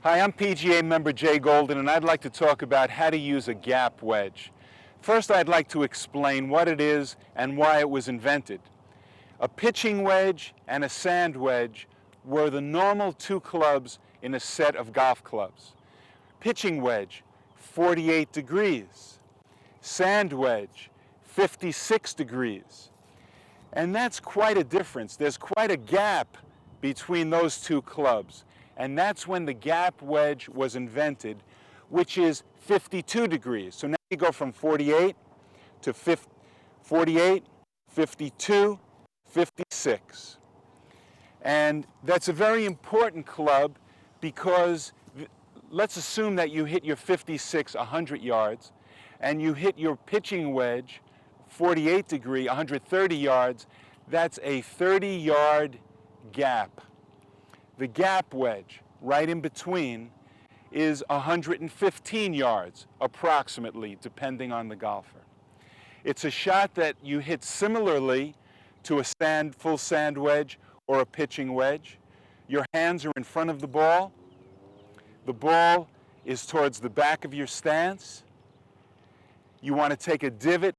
Hi, I'm PGA member Jay Golden, and I'd like to talk about how to use a gap wedge. First, I'd like to explain what it is and why it was invented. A pitching wedge and a sand wedge were the normal two clubs in a set of golf clubs. Pitching wedge, 48 degrees. Sand wedge, 56 degrees. And that's quite a difference. There's quite a gap between those two clubs. And that's when the gap wedge was invented, which is 52 degrees. So now you go from 48 to 48, 52, 56. And that's a very important club because let's assume that you hit your 56 100 yards and you hit your pitching wedge 48 degree, 130 yards. That's a 30-yard gap. The gap wedge, right in between, is 115 yards, approximately, depending on the golfer. It's a shot that you hit similarly to a full sand wedge or a pitching wedge. Your hands are in front of the ball. The ball is towards the back of your stance. You want to take a divot,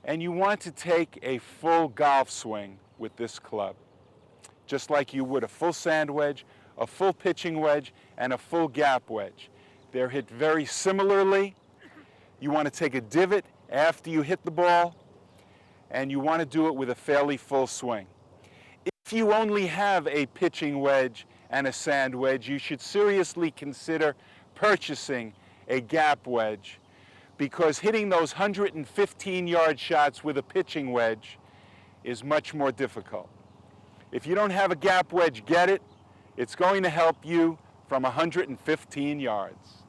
and you want to take a full golf swing with this club, just like you would a full sand wedge, a full pitching wedge, and a full gap wedge. They're hit very similarly. You want to take a divot after you hit the ball, and you want to do it with a fairly full swing. If you only have a pitching wedge and a sand wedge, you should seriously consider purchasing a gap wedge, because hitting those 115-yard shots with a pitching wedge is much more difficult. If you don't have a gap wedge, get it. It's going to help you from 115 yards.